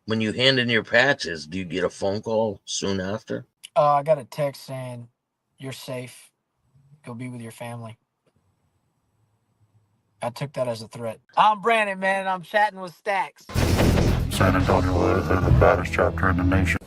When you hand in your patches, do you get a phone call soon after? I got a text saying, "You're safe. Go be with your family." I took that as a threat. I'm Brandon, man, and I'm chatting with Stacks. San Antonio is the baddest chapter in the nation.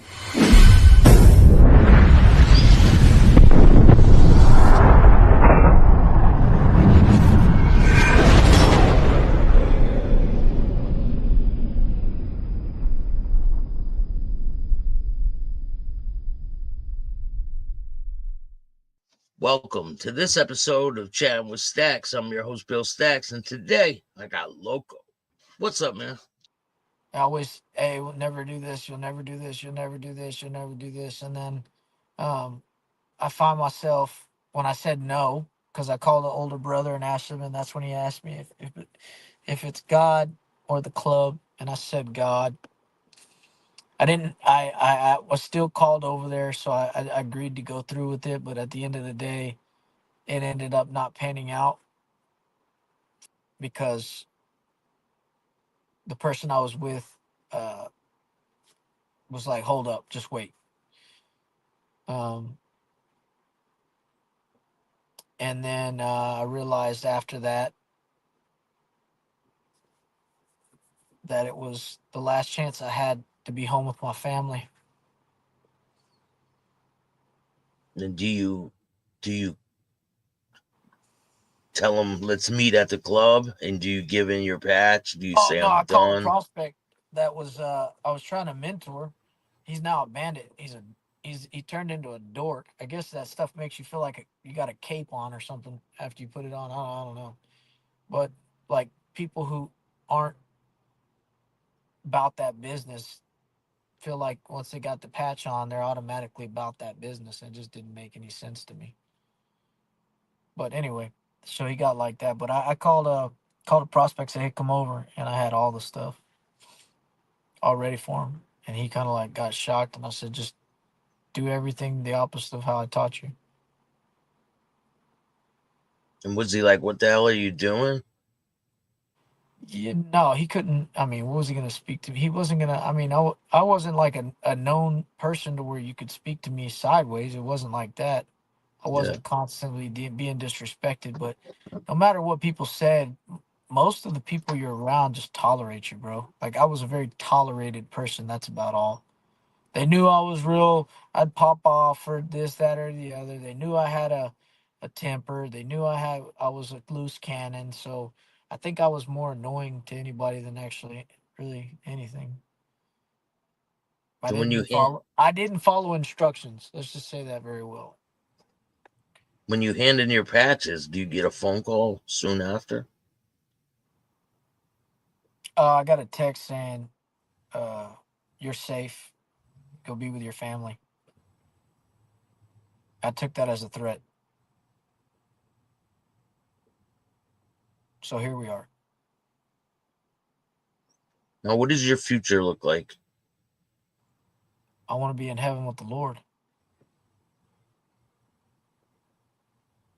Welcome to this episode of Chatting with Stacks. I'm your host, Bill Stacks, and today I got Loco. What's up, man? I always, hey, we'll never do this. You'll never do this. You'll never do this. You'll never do this. And then um, I find myself when I said no, because I called the older brother and asked him, and that's when he asked me if it's God or the club, and I said God. I didn't. I was still called over there, so I agreed to go through with it. But at the end of the day, it ended up not panning out because the person I was with uh, was like, "Hold up, just wait." Um, and then I realized after that it was the last chance I had to be home with my family. And do you tell them let's meet at the club? And do you give in your patch? Do you Oh say no, I'm I called a done? prospect that was I was trying to mentor. He's now a bandit. He turned into a dork. I guess that stuff makes you feel like you got a cape on or something after you put it on. I don't know. But like people who aren't about that business feel like once they got the patch on, they're automatically about that business. It just didn't make any sense to me. But anyway, so he got like that. But I called a prospect, said, "Hey, come over," and I had all the stuff all ready for him. And he kind of like got shocked, and I said, "Just do everything the opposite of how I taught you." And was he like, what the hell are you doing? Yeah, no, he couldn't. I mean, what was he going to speak to me? He wasn't going to. I mean, I wasn't like a known person to where you could speak to me sideways. It wasn't like that. I Yeah. wasn't constantly being disrespected, but no matter what people said, most of the people you're around just tolerate you, bro. Like I was a very tolerated person. That's about all. They knew I was real. I'd pop off for this, that, or the other. They knew I had a temper. They knew I was a loose cannon. So I think I was more annoying to anybody than actually really anything. So I didn't follow instructions. Let's just say that very well. when you hand in your patches, do you get a phone call soon after? I got a text saying, uh, "You're safe. Go be with your family." I took that as a threat. So here we are. Now, what does your future look like? I want to be in heaven with the Lord.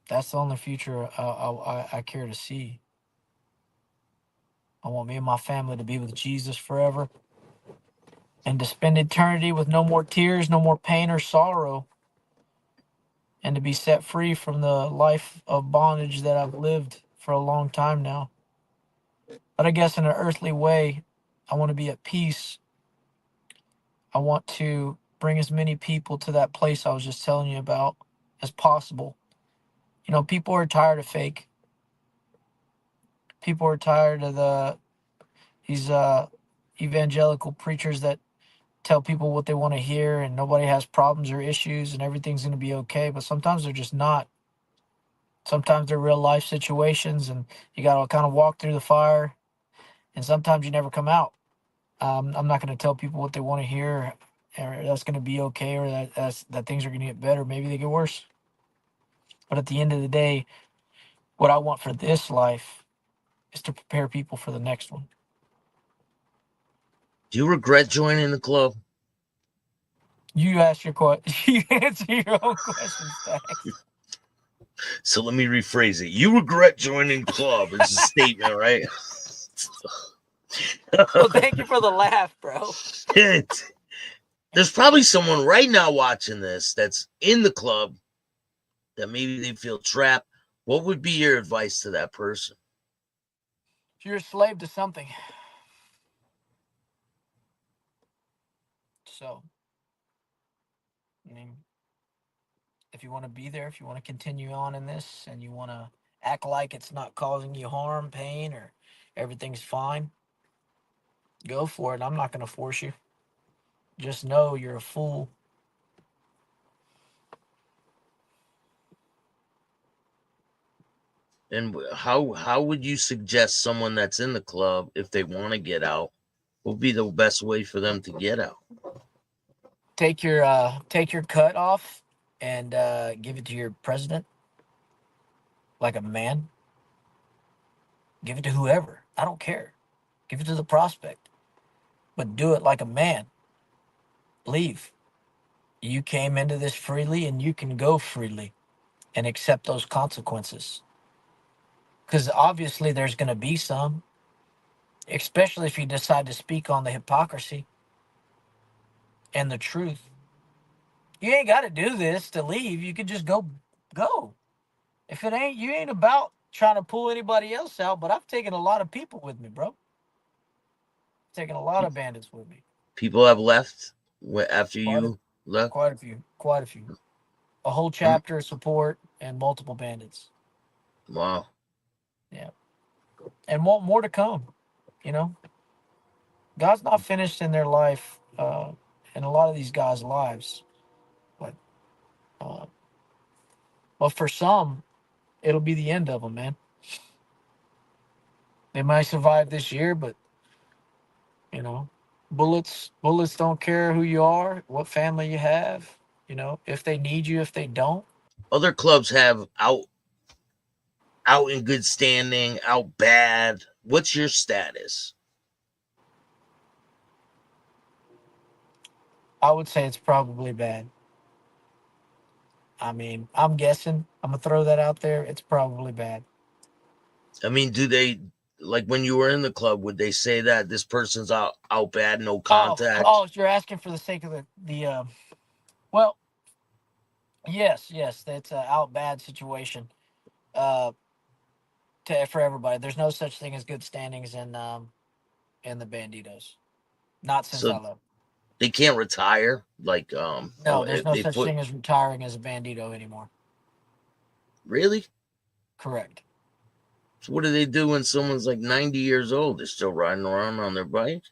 That's the only future I care to see. I want me and my family to be with Jesus forever and to spend eternity with no more tears, no more pain or sorrow, and to be set free from the life of bondage that I've lived for a long time now. But I guess in an earthly way, I want to be at peace. I want to bring as many people to that place I was just telling you about as possible. You know, people are tired of fake. People are tired of these evangelical preachers that tell people what they want to hear and nobody has problems or issues and everything's going to be okay. But sometimes they're just not. Sometimes they're real life situations and you got to kind of walk through the fire and sometimes you never come out. I'm not going to tell people what they want to hear or that's going to be okay or that things are going to get better. Maybe they get worse. But at the end of the day, what I want for this life is to prepare people for the next one. Do you regret joining the club? You ask your question. You answer your own question, Stacks. So let me rephrase it. You regret joining the club is a statement, right? Well, thank you for the laugh, bro. There's probably someone right now watching this that's in the club that maybe they feel trapped. What would be your advice to that person? You're a slave to something. So, I mean, if you want to be there, if you want to continue on in this, and you want to act like it's not causing you harm, pain, or everything's fine, go for it. I'm not going to force you. Just know you're a fool. And how would you suggest someone that's in the club, if they want to get out, what would be the best way for them to get out? Take your cut off and give it to your president like a man. Give it to whoever. I don't care. Give it to the prospect, but do it like a man. Leave. You came into this freely, and you can go freely and accept those consequences. Because obviously there's going to be some, especially if you decide to speak on the hypocrisy and the truth. You ain't got to do this to leave. You could just go. If it ain't, you ain't about trying to pull anybody else out. But I've taken a lot of people with me, bro. Taken a lot of bandits with me. People have left after Quite a, you left. quite a few. Quite a few. A whole Um, chapter of support and multiple bandits. Wow. Yeah. And more to come. You know, God's not finished in their life, in a lot of these guys' lives. But, uh, but for some, it'll be the end of them, man. They might survive this year, but you know, bullets don't care who you are, what family you have. You know, if they need you, if they don't. Other clubs have out in good standing, out bad. What's your status? I would say it's probably bad. I mean, I'm guessing. I'm gonna throw that out there. It's probably bad. I mean, do they, like when you were in the club, would they say that this person's out bad, no contact? Oh, you're asking for the sake of the. Well, yes, that's an out bad situation. Uh, for everybody, there's no such thing as good standings in the Bandidos. Not since So I left. they can't retire. Like No, there's if no they such put thing as retiring as a Bandito anymore. really. Correct. So what do they do when someone's like 90 years old? They're still riding around on their bike.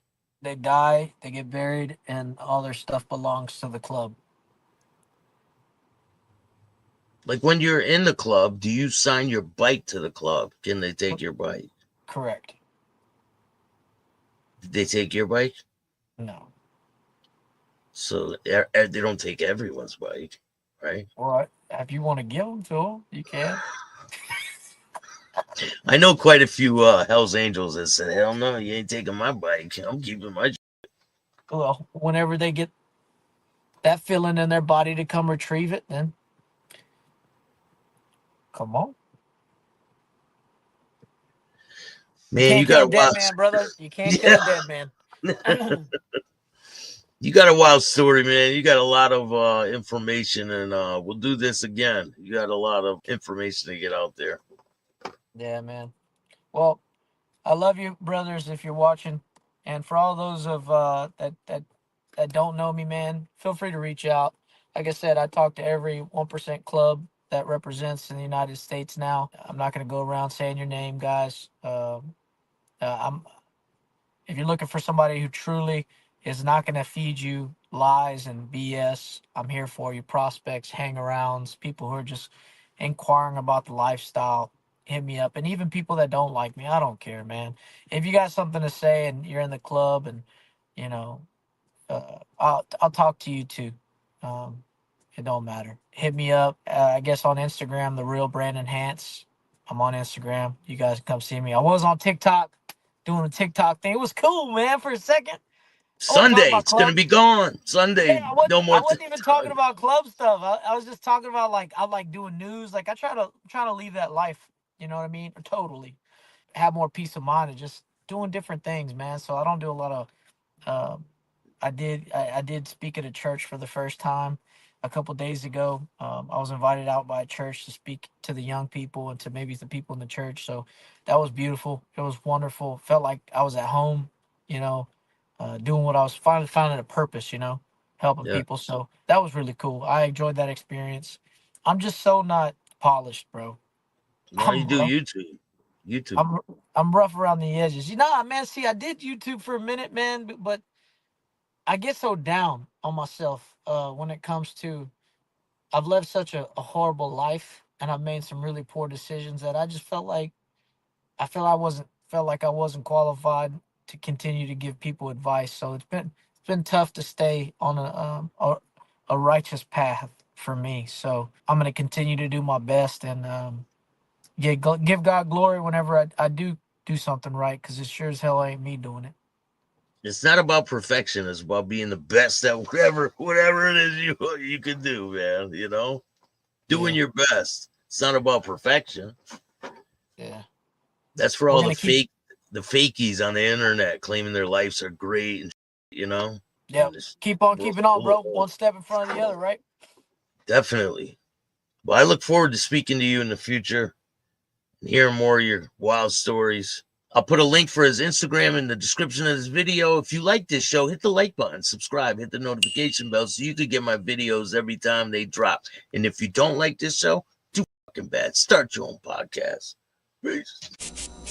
They die, they get buried, and all their stuff belongs to the club. Like when you're in the club, do you sign your bike to the club? Can they take your bike? Correct. Did they take your bike? No. So they don't take everyone's bike, right? Well, if you want to give them to them, you can. I know quite a few Hell's Angels that said, "Hell no, you ain't taking my bike. I'm keeping my." Well, whenever they get that feeling in their body to come retrieve it, then come on. You Man, can't you kill got a a dead wild, man, brother. You can't kill yeah, a dead man. you got a wild story, man. You got a lot of information, and we'll do this again. You got a lot of information to get out there. Yeah, man. Well, I love you, brothers, if you're watching, and for all those of that don't know me, man, feel free to reach out. Like I said, I talk to every 1% club that represents in the United States now. I'm not going to go around saying your name, guys. I'm If you're looking for somebody who truly is not going to feed you lies and BS, I'm here for you. Prospects, hang-arounds, people who are just inquiring about the lifestyle, hit me up. And even people that don't like me, I don't care, man. If you got something to say and you're in the club, and you know, I'll talk to you too. Um, it don't matter. Hit me up. I guess on Instagram, the real Brandon Hantz. I'm on Instagram. You guys can come see me. I was on TikTok doing a TikTok thing. It was cool, man. For a second, I wasn't talking Sunday, about it's gonna club. be gone. Yeah, Sunday, I no wasn't. more I wasn't even talking time. about club stuff. I was just talking about like I like doing news. Like I try to leave that life. You know what I mean? Totally have more peace of mind and just doing different things, man. So I don't do a lot of. I did speak at a church for the first time a couple days ago. I was invited out by a church to speak to the young people and to maybe the people in the church. So that was beautiful. It was wonderful. Felt like I was at home, you know, doing what I was finally finding a purpose, helping Yeah. people. So that was really cool. I enjoyed that experience. I'm just so not polished, bro. Now you I'm do rough. YouTube. YouTube. I'm rough around the edges. Man. See, I did YouTube for a minute, man, but I get so down on myself when it comes to I've lived such a horrible life and I've made some really poor decisions that I just felt like I wasn't qualified to continue to give people advice. So it's been tough to stay on a righteous path for me. So I'm gonna continue to do my best and give God glory whenever I do something right, because it sure as hell ain't me doing it. It's not about perfection. It's about being the best at whatever it is you can do, man. Doing Yeah, your best. It's not about perfection. yeah. That's for We're all gonna keep. the fakies on the internet claiming their lives are great and Yep. and this Keep on world's keeping on, full of bro. One step in front of the other, right? definitely. Well, I look forward to speaking to you in the future and hearing more of your wild stories. I'll put a link for his Instagram in the description of this video. If you like this show, hit the like button, subscribe, hit the notification bell so you can get my videos every time they drop. And if you don't like this show, too fucking bad. Start your own podcast. Peace.